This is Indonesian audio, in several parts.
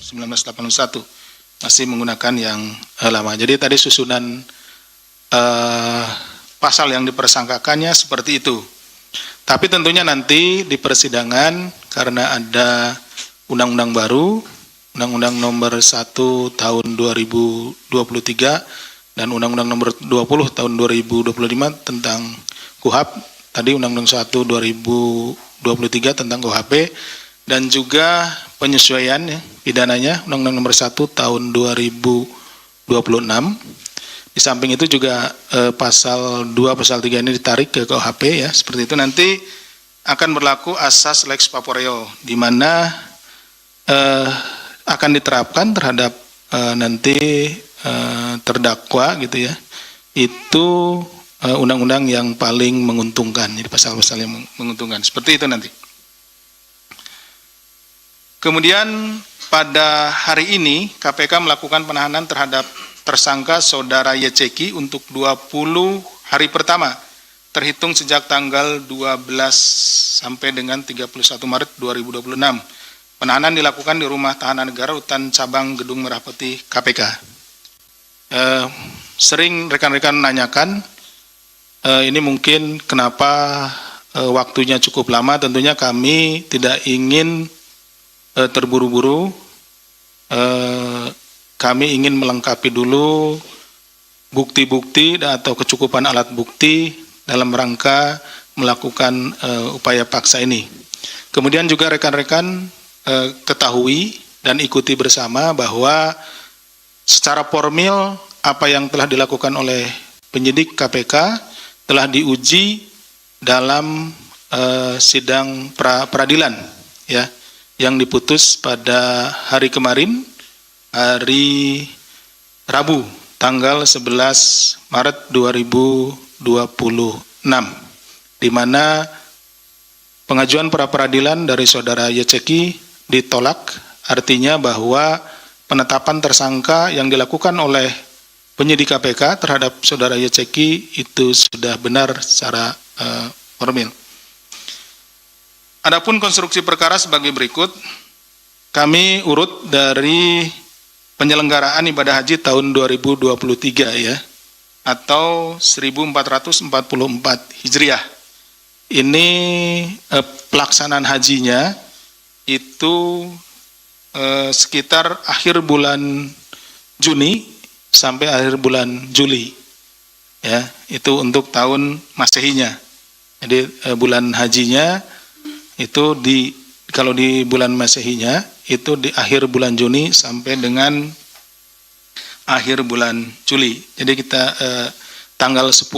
1981. Masih menggunakan yang lama. Jadi tadi susunan pasal yang dipersangkakannya seperti itu. Tapi tentunya nanti di persidangan karena ada undang-undang baru, Undang-Undang Nomor 1 Tahun 2023 dan Undang-Undang Nomor 20 Tahun 2025 tentang KUHP, tadi Undang-Undang 1 2023 tentang KUHP, dan juga penyesuaian pidananya Undang-Undang Nomor 1 Tahun 2026. Di samping itu juga pasal 2 pasal 3 ini ditarik ke KUHP ya, seperti itu. Nanti akan berlaku asas lex Vaporeo, di mana akan diterapkan terhadap nanti terdakwa gitu ya. Itu undang-undang yang paling menguntungkan, jadi pasal-pasal yang menguntungkan. Seperti itu nanti. Kemudian pada hari ini KPK melakukan penahanan terhadap tersangka saudara YCK untuk 20 hari pertama terhitung sejak tanggal 12 sampai dengan 31 Maret 2026. Penahanan dilakukan di Rumah Tahanan Negara Rutan Cabang Gedung Merah Putih KPK. Sering rekan-rekan menanyakan ini mungkin kenapa waktunya cukup lama. Tentunya kami tidak ingin terburu-buru. Kami ingin melengkapi dulu bukti-bukti atau kecukupan alat bukti dalam rangka melakukan upaya paksa ini. Kemudian juga rekan-rekan ketahui dan ikuti bersama bahwa secara formil apa yang telah dilakukan oleh penyidik KPK telah diuji dalam sidang peradilan ya, yang diputus pada hari kemarin, hari Rabu, tanggal 11 Maret 2026, di mana pengajuan pra-peradilan dari saudara YCK ditolak, artinya bahwa penetapan tersangka yang dilakukan oleh penyidik KPK terhadap saudara YCK itu sudah benar secara formil. Adapun konstruksi perkara sebagai berikut, kami urut dari penyelenggaraan ibadah haji tahun 2023 ya, atau 1444 Hijriah. Ini pelaksanaan hajinya itu sekitar akhir bulan Juni sampai akhir bulan Juli. Ya, itu untuk tahun Masehinya. Jadi bulan hajinya itu kalau di bulan Masehinya itu di akhir bulan Juni sampai dengan akhir bulan Juli. Jadi kita tanggal 10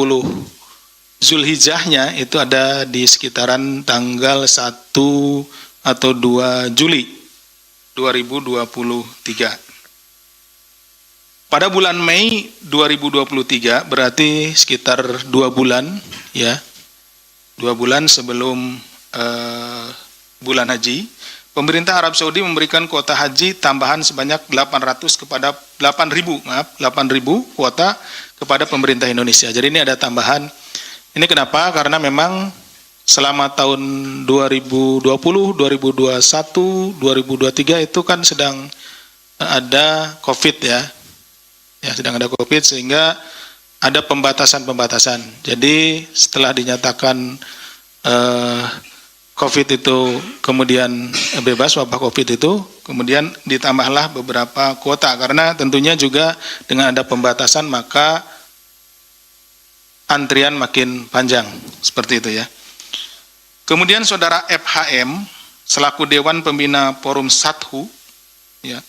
Zulhijjahnya itu ada di sekitaran tanggal 1 atau 2 Juli 2023. Pada bulan Mei 2023 berarti sekitar 2 bulan ya. 2 bulan sebelum bulan haji, pemerintah Arab Saudi memberikan kuota haji tambahan sebanyak 800 kepada 8.000 kuota kepada pemerintah Indonesia. Jadi ini ada tambahan. Ini kenapa? Karena memang selama tahun 2020, 2021, 2023 itu kan sedang ada COVID ya. Ya, sedang ada COVID sehingga ada pembatasan-pembatasan. Jadi setelah dinyatakan COVID itu kemudian bebas, wabah COVID itu, kemudian ditambahlah beberapa kuota, karena tentunya juga dengan ada pembatasan maka antrian makin panjang, seperti itu ya. Kemudian saudara FHM, selaku Dewan Pembina Forum Sathu, ya,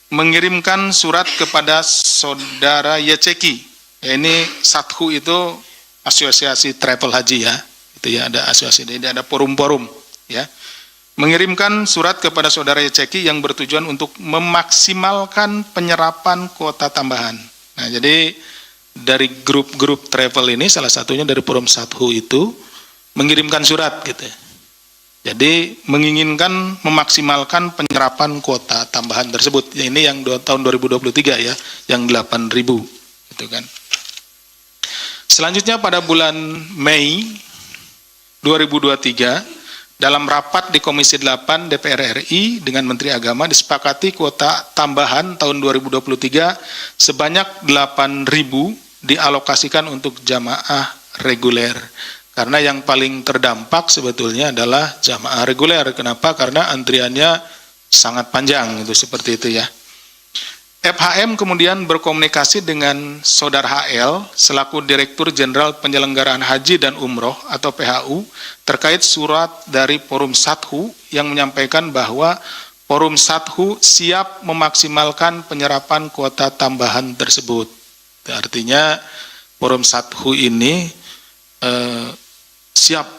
mengirimkan surat kepada saudara YCK, ya, ini Sathu itu asosiasi travel haji ya. Ya, ada asosiasi, ada forum-forum ya, mengirimkan surat kepada saudara YCK yang bertujuan untuk memaksimalkan penyerapan kuota tambahan. Nah, jadi dari grup-grup travel ini, salah satunya dari Forum Sathu itu mengirimkan surat gitu. Jadi menginginkan memaksimalkan penyerapan kuota tambahan tersebut. Ya, ini yang tahun 2023 ya, yang 8.000 gitu kan. Selanjutnya pada bulan Mei 2023 dalam rapat di Komisi 8 DPR RI dengan Menteri Agama disepakati kuota tambahan tahun 2023 sebanyak 8.000 dialokasikan untuk jamaah reguler. Karena yang paling terdampak sebetulnya adalah jamaah reguler. Kenapa? Karena antriannya sangat panjang, itu seperti itu ya. FHM kemudian berkomunikasi dengan Saudara HL selaku Direktur Jenderal Penyelenggaraan Haji dan Umroh atau PHU terkait surat dari Forum Sathu yang menyampaikan bahwa Forum Sathu siap memaksimalkan penyerapan kuota tambahan tersebut. Artinya Forum Sathu ini siap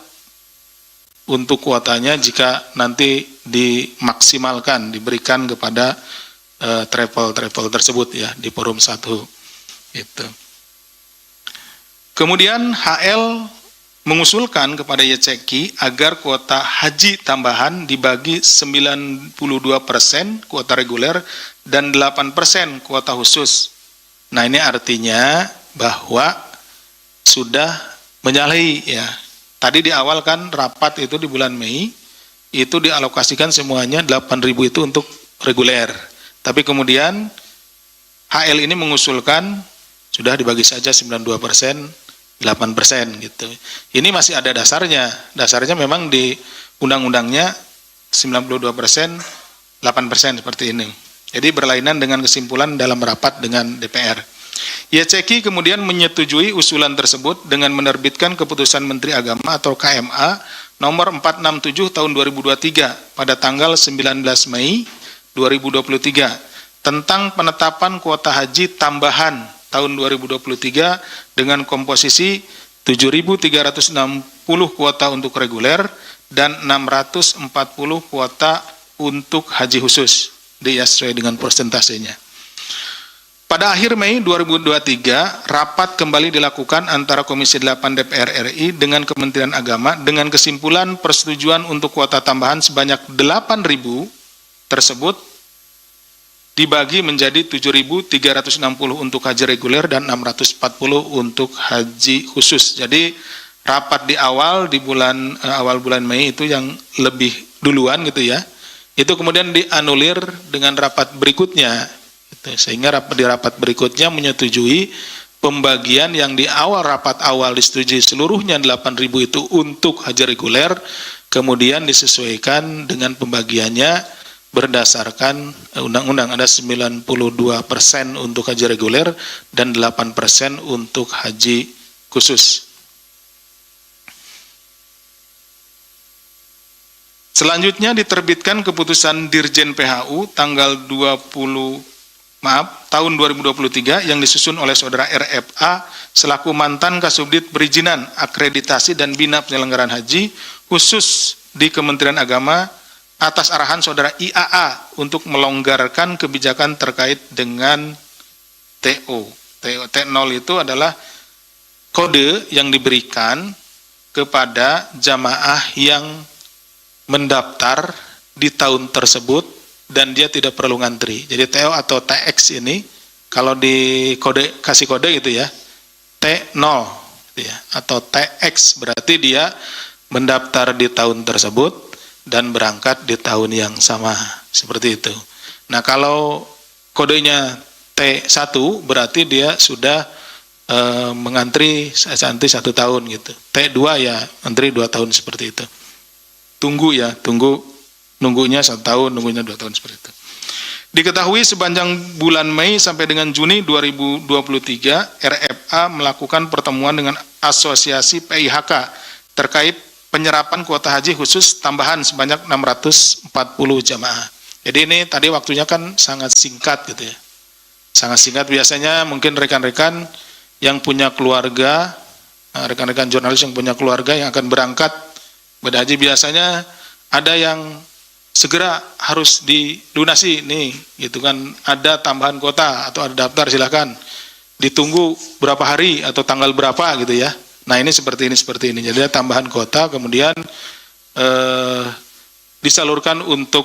untuk kuotanya jika nanti dimaksimalkan, diberikan kepada travel tersebut ya di Forum Sathu itu. Kemudian HL mengusulkan kepada YCKI agar kuota haji tambahan dibagi 92% kuota reguler dan 8% kuota khusus. Nah, ini artinya bahwa sudah menyalahi ya. Tadi di awal kan rapat itu di bulan Mei itu dialokasikan semuanya 8.000 itu untuk reguler. Tapi kemudian HL ini mengusulkan sudah dibagi saja 92%, 8% gitu. Ini masih ada dasarnya. Dasarnya memang di undang-undangnya 92%, 8% seperti ini. Jadi berlainan dengan kesimpulan dalam rapat dengan DPR. YCKI kemudian menyetujui usulan tersebut dengan menerbitkan Keputusan Menteri Agama atau KMA nomor 467 tahun 2023 pada tanggal 19 Mei 2023 tentang penetapan kuota haji tambahan tahun 2023 dengan komposisi 7.360 kuota untuk reguler dan 640 kuota untuk haji khusus, sesuai dengan persentasenya. Pada akhir Mei 2023, rapat kembali dilakukan antara Komisi 8 DPR RI dengan Kementerian Agama dengan kesimpulan persetujuan untuk kuota tambahan sebanyak 8.000 tersebut dibagi menjadi 7.360 untuk haji reguler dan 640 untuk haji khusus. Jadi rapat di awal awal bulan Mei itu yang lebih duluan gitu ya. Itu kemudian dianulir dengan rapat berikutnya. Sehingga di rapat berikutnya menyetujui pembagian yang di awal rapat awal disetujui seluruhnya 8.000 itu untuk haji reguler, kemudian disesuaikan dengan pembagiannya berdasarkan undang-undang. Ada 92% untuk haji reguler dan 8% untuk haji khusus. Selanjutnya diterbitkan keputusan Dirjen PHU tanggal tahun 2023 yang disusun oleh Saudara RFA selaku mantan Kasubdit Perizinan, Akreditasi dan Bina Penyelenggaraan Haji khusus di Kementerian Agama atas arahan Saudara IAA untuk melonggarkan kebijakan terkait dengan TO. T0 itu adalah kode yang diberikan kepada jamaah yang mendaftar di tahun tersebut dan dia tidak perlu ngantri. Jadi TO atau TX ini kalau kasih kode gitu ya, T0 gitu ya, atau TX berarti dia mendaftar di tahun tersebut dan berangkat di tahun yang sama, seperti itu. Nah, kalau kodenya T1 berarti dia sudah mengantri 1 tahun gitu. T2 ya antri 2 tahun seperti itu. Nunggunya 1 tahun, nunggunya 2 tahun seperti itu. Diketahui sepanjang bulan Mei sampai dengan Juni 2023, RFA melakukan pertemuan dengan Asosiasi PIHK terkait penyerapan kuota haji khusus tambahan sebanyak 640 jamaah. Jadi ini tadi waktunya kan sangat singkat gitu ya. Sangat singkat, biasanya mungkin rekan-rekan yang punya keluarga, rekan-rekan jurnalis yang punya keluarga yang akan berangkat berhaji biasanya ada yang segera harus dilunasi nih, gitu kan, ada tambahan kuota atau ada daftar silahkan ditunggu berapa hari atau tanggal berapa gitu ya. Nah ini seperti ini. Jadi ada tambahan kuota kemudian disalurkan untuk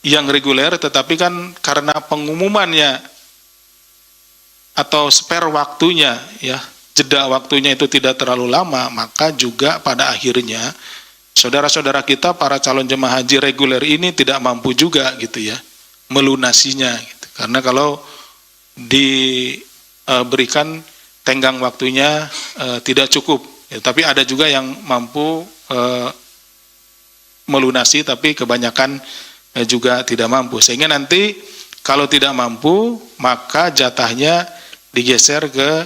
yang reguler, tetapi kan karena pengumumannya atau spare waktunya ya, jeda waktunya itu tidak terlalu lama, maka juga pada akhirnya saudara-saudara kita para calon jemaah haji reguler ini tidak mampu juga gitu ya melunasinya gitu. Karena kalau diberikan tenggang waktunya tidak cukup ya, tapi ada juga yang mampu melunasi tapi kebanyakan juga tidak mampu, sehingga nanti kalau tidak mampu maka jatahnya digeser ke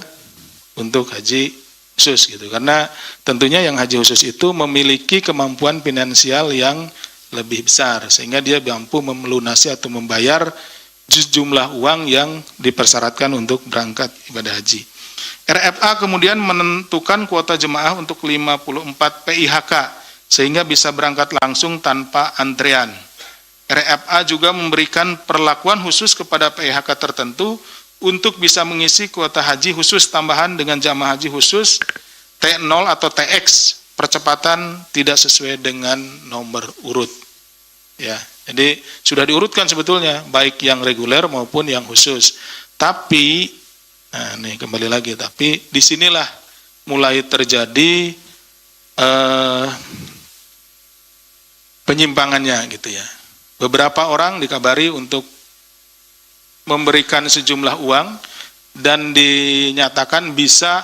untuk haji khusus gitu, karena tentunya yang haji khusus itu memiliki kemampuan finansial yang lebih besar sehingga dia mampu melunasi atau membayar jumlah uang yang dipersyaratkan untuk berangkat ibadah haji. RFA kemudian menentukan kuota jemaah untuk 54 PIHK sehingga bisa berangkat langsung tanpa antrean. RFA juga memberikan perlakuan khusus kepada PIHK tertentu untuk bisa mengisi kuota haji khusus tambahan dengan jamaah haji khusus T0 atau TX, percepatan tidak sesuai dengan nomor urut. Ya, jadi sudah diurutkan sebetulnya baik yang reguler maupun yang khusus. Tapi, nah nih kembali lagi, tapi disinilah mulai terjadi penyimpangannya gitu ya. Beberapa orang dikabari untuk memberikan sejumlah uang dan dinyatakan bisa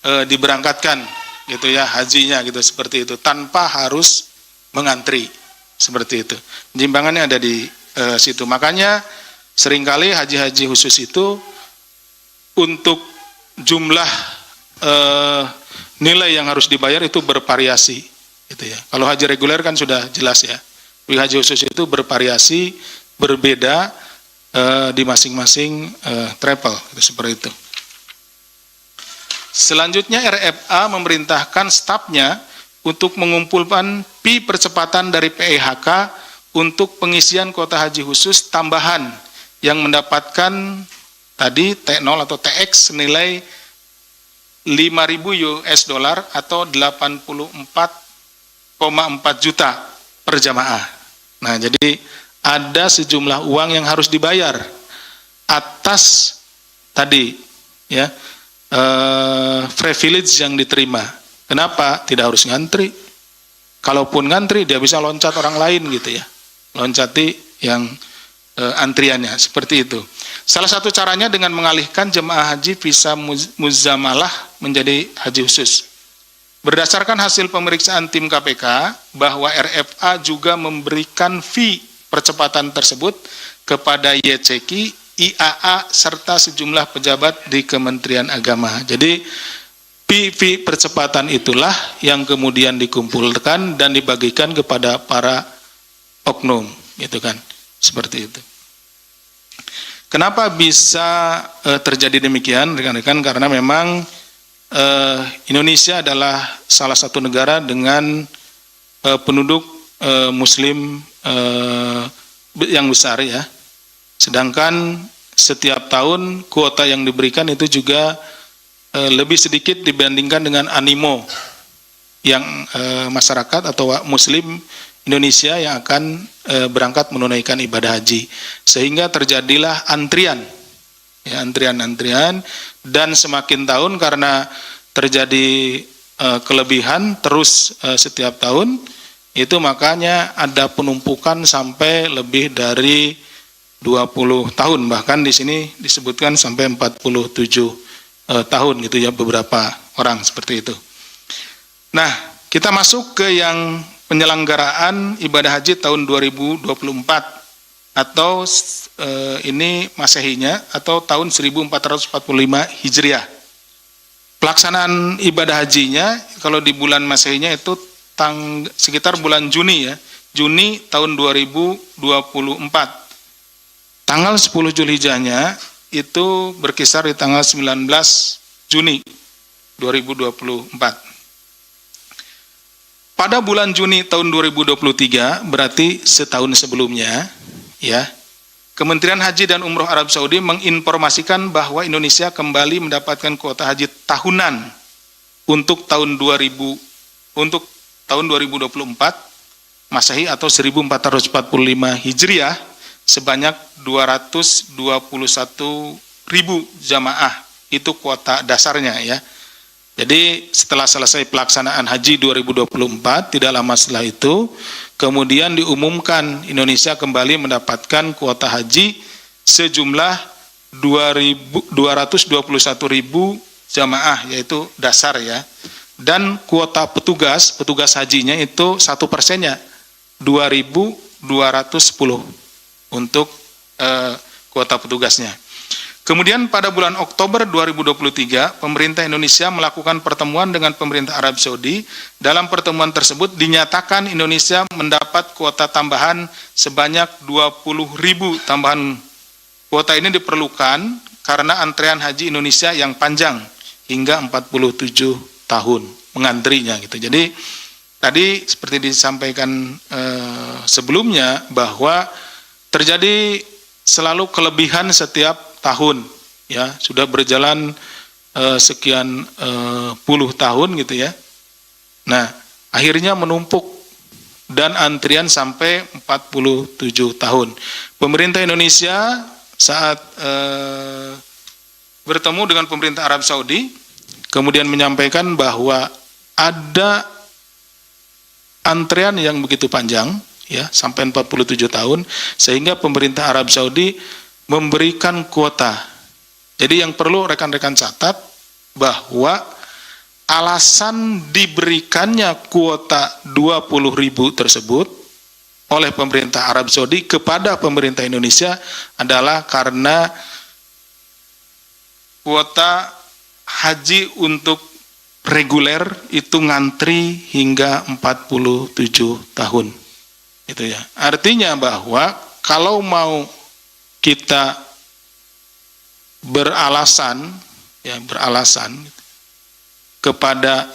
diberangkatkan gitu ya hajinya gitu seperti itu tanpa harus mengantri seperti itu. Penyimpangannya ada di situ. Makanya seringkali haji-haji khusus itu untuk jumlah nilai yang harus dibayar itu bervariasi gitu ya. Kalau haji reguler kan sudah jelas ya. Haji khusus itu bervariasi, berbeda di masing-masing travel, gitu, seperti itu. Selanjutnya RFA memerintahkan stafnya untuk mengumpulkan pi percepatan dari PIHK untuk pengisian kuota haji khusus tambahan yang mendapatkan tadi T0 atau TX senilai 5.000 US dollar atau 84,4 juta per jamaah. Nah, jadi ada sejumlah uang yang harus dibayar atas tadi ya privilege yang diterima. Kenapa? Tidak harus ngantri. Kalaupun ngantri dia bisa loncat orang lain gitu ya, loncati yang antriannya seperti itu. Salah satu caranya dengan mengalihkan jemaah haji visa muzamalah menjadi haji khusus. Berdasarkan hasil pemeriksaan tim KPK bahwa RFA juga memberikan fee percepatan tersebut kepada YCK, IAA, serta sejumlah pejabat di Kementerian Agama. Jadi fee percepatan itulah yang kemudian dikumpulkan dan dibagikan kepada para oknum, gitu kan, seperti itu. Kenapa bisa terjadi demikian, rekan-rekan? Karena memang Indonesia adalah salah satu negara dengan penduduk Muslim yang besar ya. Sedangkan setiap tahun kuota yang diberikan itu juga lebih sedikit dibandingkan dengan animo yang masyarakat atau Muslim Indonesia yang akan berangkat menunaikan ibadah haji, sehingga terjadilah antrian, ya, antrian dan semakin tahun karena terjadi kelebihan terus setiap tahun. Itu makanya ada penumpukan sampai lebih dari 20 tahun, bahkan di sini disebutkan sampai 47 tahun gitu ya, beberapa orang seperti itu. Nah, kita masuk ke yang penyelenggaraan ibadah haji tahun 2024 atau ini Masehinya atau tahun 1445 Hijriah. Pelaksanaan ibadah hajinya kalau di bulan Masehinya itu sekitar bulan Juni ya, Juni tahun 2024. Tanggal 10 Zulhijjahnya itu berkisar di tanggal 19 Juni 2024. Pada bulan Juni tahun 2023, berarti setahun sebelumnya, ya, Kementerian Haji dan Umroh Arab Saudi menginformasikan bahwa Indonesia kembali mendapatkan kuota haji tahunan untuk tahun 2024 Masehi atau 1445 Hijriah sebanyak 221.000 jamaah, itu kuota dasarnya ya. Jadi setelah selesai pelaksanaan haji 2024, tidak lama setelah itu, kemudian diumumkan Indonesia kembali mendapatkan kuota haji sejumlah 221.000 jamaah, yaitu dasar ya. Dan kuota petugas hajinya itu 1%-nya 2.210 untuk kuota petugasnya. Kemudian pada bulan Oktober 2023, pemerintah Indonesia melakukan pertemuan dengan pemerintah Arab Saudi. Dalam pertemuan tersebut dinyatakan Indonesia mendapat kuota tambahan sebanyak 20.000 tambahan. Kuota ini diperlukan karena antrean haji Indonesia yang panjang hingga 47 tahun mengantrinya gitu. Jadi tadi seperti disampaikan sebelumnya bahwa terjadi selalu kelebihan setiap tahun, ya sudah berjalan sekian puluh tahun gitu ya. Nah, akhirnya menumpuk dan antrian sampai 47 tahun. Pemerintah Indonesia saat bertemu dengan pemerintah Arab Saudi, kemudian menyampaikan bahwa ada antrean yang begitu panjang, ya sampai 47 tahun, sehingga pemerintah Arab Saudi memberikan kuota. Jadi yang perlu rekan-rekan catat bahwa alasan diberikannya kuota 20.000 tersebut oleh pemerintah Arab Saudi kepada pemerintah Indonesia adalah karena kuota haji untuk reguler itu ngantri hingga 47 tahun. Itu ya. Artinya bahwa kalau mau kita beralasan kepada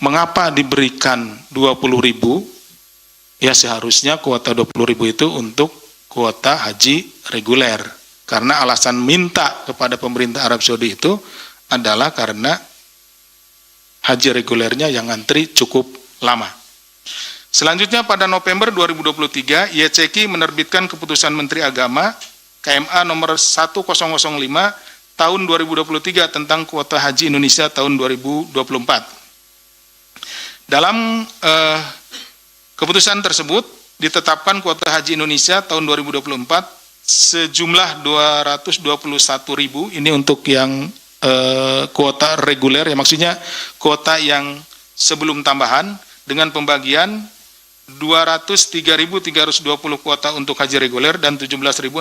mengapa diberikan 20.000, ya seharusnya kuota 20.000 itu untuk kuota haji reguler. Karena alasan minta kepada pemerintah Arab Saudi itu adalah karena haji regulernya yang ngantri cukup lama. Selanjutnya pada November 2023, YCK menerbitkan keputusan Menteri Agama KMA nomor 1005 tahun 2023 tentang kuota haji Indonesia tahun 2024. Dalam keputusan tersebut ditetapkan kuota haji Indonesia tahun 2024 sejumlah 221.000, ini untuk yang kuota reguler, ya maksudnya kuota yang sebelum tambahan, dengan pembagian 203.320 kuota untuk haji reguler dan 17.680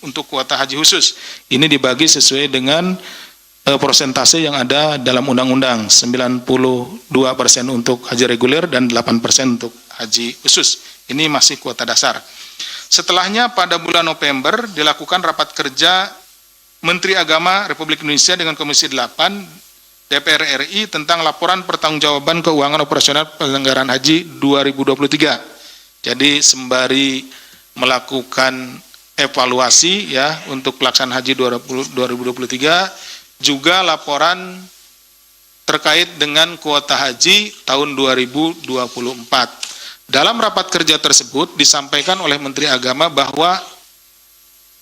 untuk kuota haji khusus. Ini dibagi sesuai dengan persentase yang ada dalam undang-undang, 92% untuk haji reguler dan 8% untuk haji khusus. Ini masih kuota dasar. Setelahnya pada bulan November dilakukan rapat kerja Menteri Agama Republik Indonesia dengan Komisi 8 DPR RI tentang laporan pertanggungjawaban keuangan operasional penyelenggaraan haji 2023. Jadi sembari melakukan evaluasi ya untuk pelaksanaan haji 2023, juga laporan terkait dengan kuota haji tahun 2024. Dalam rapat kerja tersebut disampaikan oleh Menteri Agama bahwa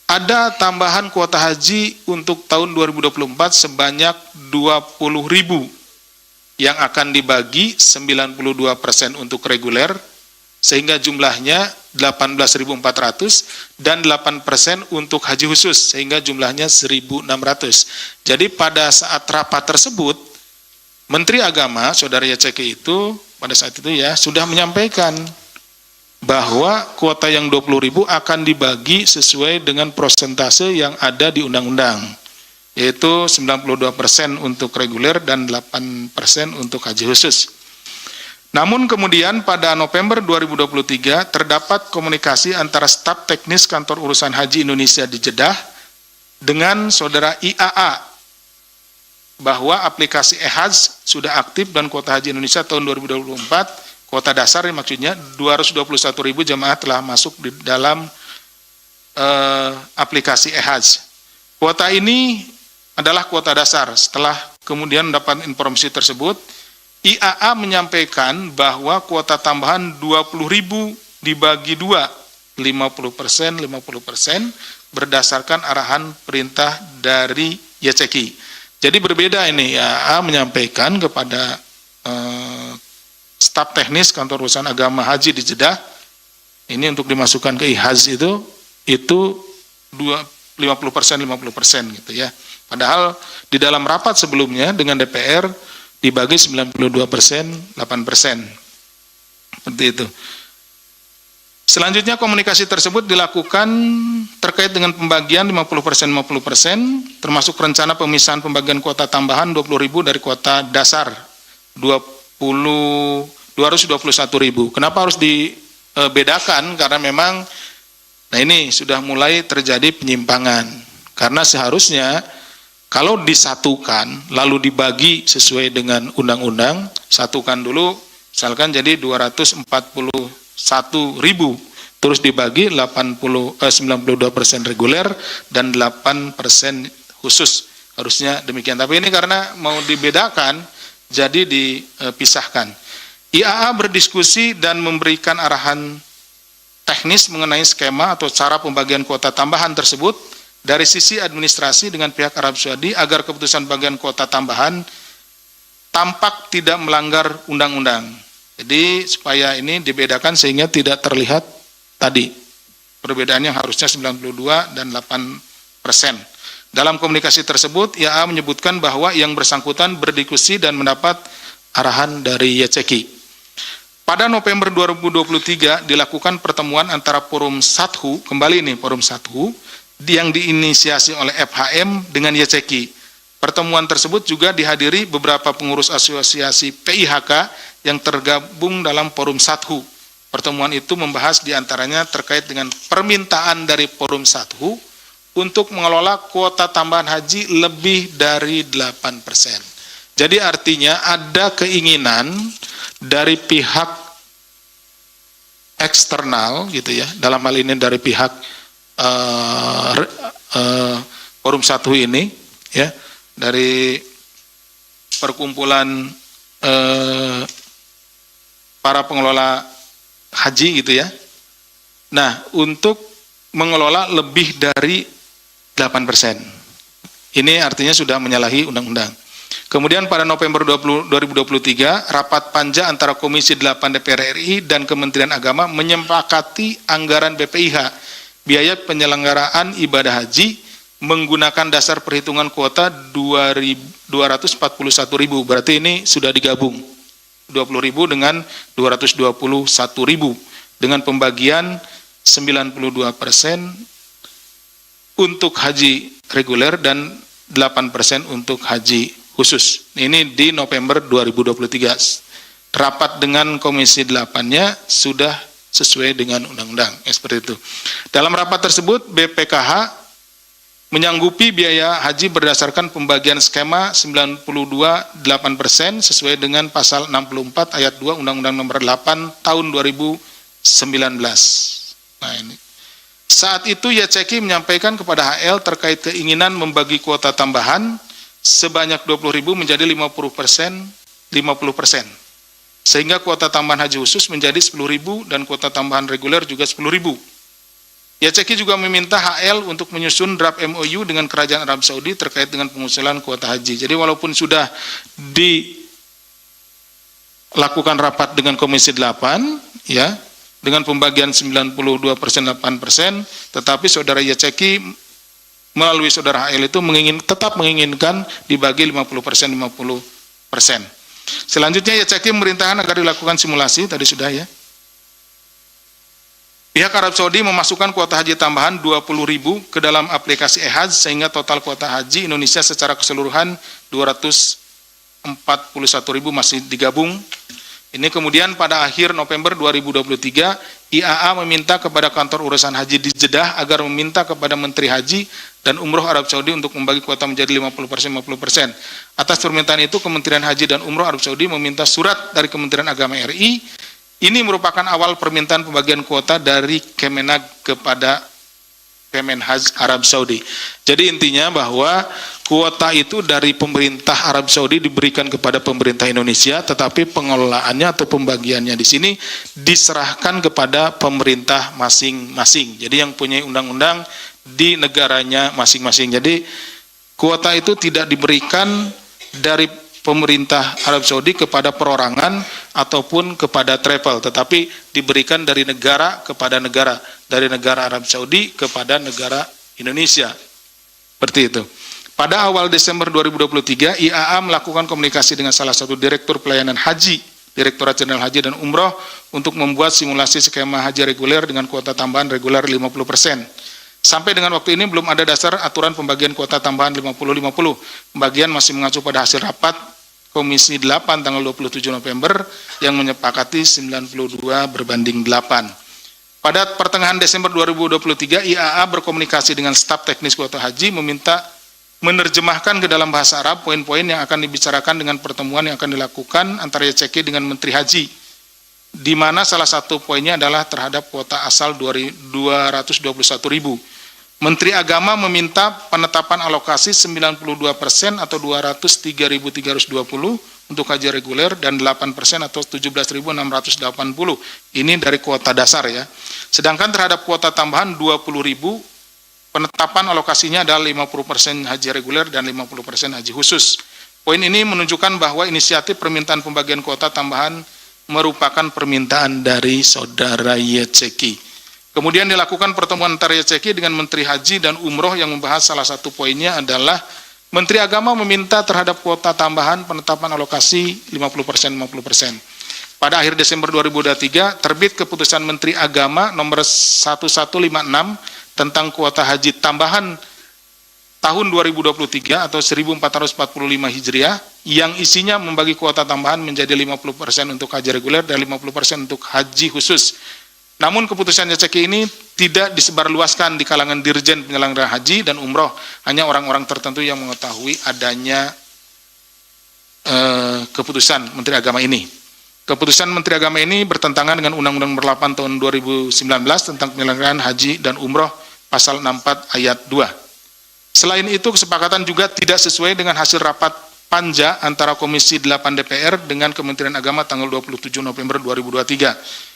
ada tambahan kuota haji untuk tahun 2024 sebanyak 20.000 yang akan dibagi 92% untuk reguler sehingga jumlahnya 18.400 dan 8% untuk haji khusus sehingga jumlahnya 1.600. Jadi pada saat rapat tersebut Menteri Agama Saudara YCK itu pada saat itu ya sudah menyampaikan bahwa kuota yang 20.000 akan dibagi sesuai dengan persentase yang ada di undang-undang, yaitu 92% untuk reguler dan 8% untuk haji khusus. Namun kemudian pada November 2023 terdapat komunikasi antara staf teknis Kantor Urusan Haji Indonesia di Jeddah dengan Saudara IAA bahwa aplikasi e-Hajj sudah aktif dan kuota haji Indonesia tahun 2024 kuota dasar maksudnya 221.000 jamaah telah masuk di dalam aplikasi e-Hajj. Kuota ini adalah kuota dasar. Setelah kemudian mendapat informasi tersebut, IAA menyampaikan bahwa kuota tambahan 20.000 dibagi dua, 50% berdasarkan arahan perintah dari YCK. Jadi berbeda ini, IAA menyampaikan kepada staf teknis kantor urusan agama haji di Jeddah, ini untuk dimasukkan ke IHAZ itu 50% gitu ya. Padahal di dalam rapat sebelumnya dengan DPR dibagi 92%, 8%. Seperti itu. Selanjutnya komunikasi tersebut dilakukan terkait dengan pembagian 50%, 50%, termasuk rencana pemisahan pembagian kuota tambahan 20.000 dari kuota dasar 221.000. Kenapa harus dibedakan? Karena memang, nah ini sudah mulai terjadi penyimpangan. Karena seharusnya kalau disatukan lalu dibagi sesuai dengan undang-undang, satukan dulu, misalkan jadi 241.000, terus dibagi 92% reguler dan 8% khusus. Harusnya demikian. Tapi ini karena mau dibedakan, jadi dipisahkan. IAA berdiskusi dan memberikan arahan teknis mengenai skema atau cara pembagian kuota tambahan tersebut dari sisi administrasi dengan pihak Arab Saudi agar keputusan bagian kuota tambahan tampak tidak melanggar undang-undang. Jadi supaya ini dibedakan sehingga tidak terlihat tadi perbedaannya harusnya 92 dan 8%. Dalam komunikasi tersebut, IAA menyebutkan bahwa yang bersangkutan berdiskusi dan mendapat arahan dari YCK. Pada November 2023 dilakukan pertemuan antara Forum Sathu, kembali nih Forum Sathu, yang diinisiasi oleh FHM dengan YCK. Pertemuan tersebut juga dihadiri beberapa pengurus asosiasi PIHK yang tergabung dalam Forum Sathu. Pertemuan itu membahas diantaranya terkait dengan permintaan dari Forum Sathu untuk mengelola kuota tambahan haji lebih dari 8%. Jadi artinya ada keinginan dari pihak eksternal gitu ya, dalam hal ini dari pihak Forum Sathu ini ya, dari perkumpulan para pengelola haji gitu ya. Nah, untuk mengelola lebih dari 8%. Ini artinya sudah menyalahi undang-undang. Kemudian pada November 2023, rapat panja antara Komisi 8 DPR RI dan Kementerian Agama menyepakati anggaran BPIH, biaya penyelenggaraan ibadah haji, menggunakan dasar perhitungan kuota 241.000. Berarti ini sudah digabung. 20.000 dengan 221.000 dengan pembagian 92% untuk haji reguler dan 8% untuk haji khusus. Ini di November 2023. Rapat dengan Komisi 8-nya sudah sesuai dengan undang-undang. Seperti itu. Dalam rapat tersebut BPKH menyanggupi biaya haji berdasarkan pembagian skema 92,8% sesuai dengan pasal 64 ayat 2 Undang-Undang Nomor 8 tahun 2019. Nah ini. Saat itu YCK menyampaikan kepada HL terkait keinginan membagi kuota tambahan sebanyak 20.000 menjadi 50%, sehingga kuota tambahan haji khusus menjadi 10.000 dan kuota tambahan reguler juga 10.000. YCK juga meminta HL untuk menyusun draft MOU dengan Kerajaan Arab Saudi terkait dengan pengusulan kuota haji. Jadi walaupun sudah dilakukan rapat dengan Komisi 8, ya, dengan pembagian 92%, 8%, tetapi saudara YCK melalui saudara HL itu tetap menginginkan dibagi 50%, 50%. Selanjutnya YCK memerintahkan agar dilakukan simulasi, tadi sudah ya. Pihak Arab Saudi memasukkan kuota haji tambahan 20.000 ke dalam aplikasi EHAZ sehingga total kuota haji Indonesia secara keseluruhan 241.000 masih digabung. Ini kemudian pada akhir November 2023, IAA meminta kepada kantor urusan haji di Jeddah agar meminta kepada Menteri Haji dan Umroh Arab Saudi untuk membagi kuota menjadi 50%, 50%. Atas permintaan itu, Kementerian Haji dan Umroh Arab Saudi meminta surat dari Kementerian Agama RI. Ini merupakan awal permintaan pembagian kuota dari Kemenag kepada Kemenhaj Arab Saudi. Jadi intinya bahwa kuota itu dari pemerintah Arab Saudi diberikan kepada pemerintah Indonesia, tetapi pengelolaannya atau pembagiannya di sini diserahkan kepada pemerintah masing-masing. Jadi yang punya undang-undang di negaranya masing-masing. Jadi kuota itu tidak diberikan dari pemerintah Arab Saudi kepada perorangan ataupun kepada travel, tetapi diberikan dari negara kepada negara, dari negara Arab Saudi kepada negara Indonesia. Seperti itu. Pada awal Desember 2023, IAA melakukan komunikasi dengan salah satu direktur pelayanan haji, Direktorat Jenderal Haji dan Umroh, untuk membuat simulasi skema haji reguler dengan kuota tambahan reguler 50%. Sampai dengan waktu ini belum ada dasar aturan pembagian kuota tambahan 50-50. Pembagian masih mengacu pada hasil rapat Komisi 8 tanggal 27 November yang menyepakati 92 berbanding 8. Pada pertengahan Desember 2023, IAA berkomunikasi dengan staf teknis kuota haji meminta menerjemahkan ke dalam bahasa Arab poin-poin yang akan dibicarakan dengan pertemuan yang akan dilakukan antara YCK dengan Menteri Haji, di mana salah satu poinnya adalah terhadap kuota asal 221.000. Menteri Agama meminta penetapan alokasi 92% atau 203.320 untuk haji reguler dan 8% atau 17.680. Ini dari kuota dasar ya. Sedangkan terhadap kuota tambahan 20.000, penetapan alokasinya adalah 50% haji reguler dan 50% haji khusus. Poin ini menunjukkan bahwa inisiatif permintaan pembagian kuota tambahan merupakan permintaan dari saudara YCK. Kemudian dilakukan pertemuan antara YCK dengan Menteri Haji dan Umroh yang membahas salah satu poinnya adalah Menteri Agama meminta terhadap kuota tambahan penetapan alokasi 50%. Pada akhir Desember 2023 terbit keputusan Menteri Agama nomor 1156 tentang kuota haji tambahan tahun 2023 atau 1445 Hijriah yang isinya membagi kuota tambahan menjadi 50% untuk haji reguler dan 50% untuk haji khusus. Namun keputusan YCK ini tidak disebarluaskan di kalangan dirjen penyelenggara haji dan umroh, hanya orang-orang tertentu yang mengetahui adanya keputusan Menteri Agama ini. Keputusan Menteri Agama ini bertentangan dengan Undang-Undang Nomor 8 Tahun 2019 tentang penyelenggaraan haji dan umroh pasal 64 ayat 2. Selain itu, kesepakatan juga tidak sesuai dengan hasil rapat Panja antara Komisi 8 DPR dengan Kementerian Agama tanggal 27 November 2023.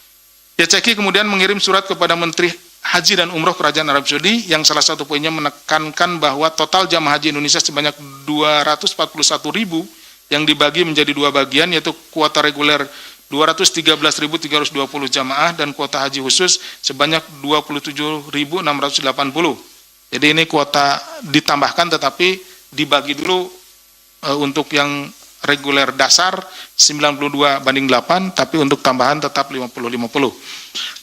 YCK kemudian mengirim surat kepada Menteri Haji dan Umroh Kerajaan Arab Saudi yang salah satu poinnya menekankan bahwa total jamaah haji Indonesia sebanyak 241.000 yang dibagi menjadi dua bagian, yaitu kuota reguler 213.320 jamaah dan kuota haji khusus sebanyak 27.680. Jadi ini kuota ditambahkan tetapi dibagi dulu untuk yang reguler dasar 92 banding 8, tapi untuk tambahan tetap 50-50.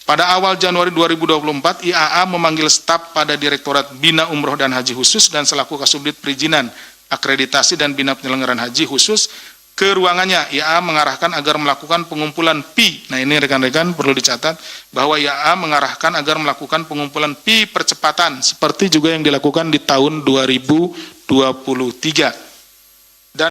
Pada awal Januari 2024, IAA memanggil staf pada Direktorat Bina Umroh dan Haji Khusus dan selaku Kasubdit Perizinan, Akreditasi dan Bina Penyelenggaraan Haji Khusus ke ruangannya. IAA mengarahkan agar melakukan pengumpulan PI. Nah ini rekan-rekan perlu dicatat bahwa IAA mengarahkan agar melakukan pengumpulan PI percepatan seperti juga yang dilakukan di tahun 2023.